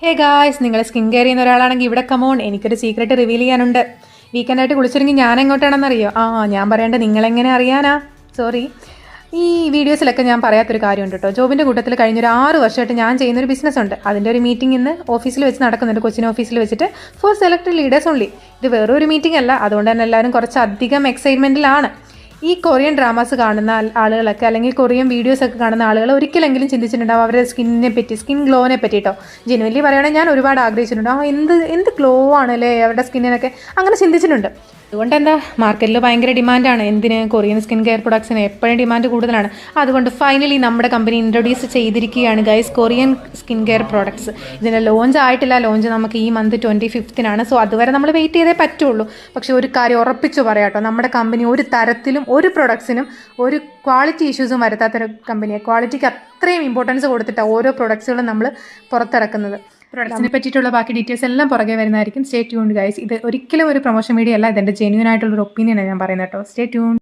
Hey guys, നിങ്ങൾ skin care ചെയ്യുന്ന ഒരാളാണെങ്കിൽ ഇവിടെ കമോൺ, എനിക്കൊരു സീക്രട്ട് റിവീൽ ചെയ്യാനുണ്ട്. വീക്കെൻഡായിട്ട് കുളിച്ചിറങ്ങി ഞാൻ എങ്ങോട്ടാണെന്നറിയോ? ഞാൻ പറയേണ്ടത് നിങ്ങളെങ്ങനെ അറിയാനാ? സോറി, ഈ വീഡിയോസിലൊക്കെ ഞാൻ പറയാത്തൊരു കാര്യമുണ്ട് കേട്ടോ. ജോബിൻ്റെ കൂട്ടത്തിൽ കഴിഞ്ഞൊരു 6 വർഷമായിട്ട് ഞാൻ ചെയ്യുന്നൊരു ബിസിനസ് ഉണ്ട്. അതിൻ്റെ ഒരു മീറ്റിംഗ് ഇന്ന് ഓഫീസിൽ വെച്ച് നടക്കുന്നുണ്ട്, കൊച്ചിൻ ഓഫീസിൽ വെച്ചിട്ട്, ഫോർ സെലക്ടഡ് ലീഡേഴ്സ് ഓൺലി. ഇത് വേറെ ഒരു മീറ്റിംഗ് അല്ല, അതുകൊണ്ട് തന്നെ എല്ലാവരും കുറച്ചധികം എക്സൈറ്റ്മെൻറ്റിലാണ്. ഈ കൊറിയൻ ഡ്രാമാസ് കാണുന്ന ആളുകളൊക്കെ, അല്ലെങ്കിൽ കൊറിയൻ വീഡിയോസൊക്കെ കാണുന്ന ആളുകൾ ഒരിക്കലെങ്കിലും ചിന്തിച്ചിട്ടുണ്ടാവും അവരുടെ സ്കിന്നിനെ പറ്റി, സ്കിൻ ഗ്ലോനെ പറ്റിയിട്ടോ. ജെനുവൻലി പറയുകയാണെങ്കിൽ ഞാൻ ഒരുപാട് ആഗ്രഹിച്ചിട്ടുണ്ട്. എന്ത് ഗ്ലോ ആണല്ലേ അവരുടെ സ്കിന്നിനൊക്കെ, അങ്ങനെ ചിന്തിച്ചിട്ടുണ്ട്. അതുകൊണ്ട് എന്താ, മാർക്കറ്റിൽ ഭയങ്കര ഡിമാൻഡാണ്. എന്തിന്? കൊറിയൻ സ്കിൻ കെയർ പ്രൊഡക്ട്സിന് എപ്പോഴും ഡിമാൻഡ് കൂടുതലാണ്. അതുകൊണ്ട് ഫൈനലി നമ്മുടെ കമ്പനി ഇൻട്രൊഡ്യൂസ് ചെയ്തിരിക്കുകയാണ് guys, Korean skin care products. ഇതിൻ്റെ ലോഞ്ച് ആയിട്ടില്ല. ലോഞ്ച് നമുക്ക് ഈ മന്ത് 25th സോ അതുവരെ നമ്മൾ വെയിറ്റ് ചെയ്തേ പറ്റുള്ളൂ. പക്ഷേ ഒരു കാര്യം ഉറപ്പിച്ചു പറയാട്ടോ, നമ്മുടെ കമ്പനി ഒരു തരത്തിലും ഒരു പ്രൊഡക്ട്സിനും ഒരു ക്വാളിറ്റി ഇഷ്യൂസും വരുത്താത്തൊരു കമ്പനിയാണ്. ക്വാളിറ്റിക്ക് അത്രയും ഇമ്പോർട്ടൻസ് കൊടുത്തിട്ടാണ് ഓരോ പ്രൊഡക്ട്സുകളും നമ്മൾ പുറത്തിറക്കുന്നത്. പ്രൊഡക്ട്സിനെ പറ്റിയിട്ടുള്ള ബാക്കി ഡീറ്റെയിൽസ് എല്ലാം പുറകെ വരുന്നതായിരിക്കും. Stay tuned guys. ഇത് ഒരിക്കലും ഒരു പ്രൊമോഷൻ വീഡിയോ അല്ല, ഇതെൻ്റെ ജെന്യൂൻ ആയിട്ടുള്ളൊരു ഒപ്പീനിയനാണ് ഞാൻ പറയുന്നത് കേട്ടോ. Stay tune.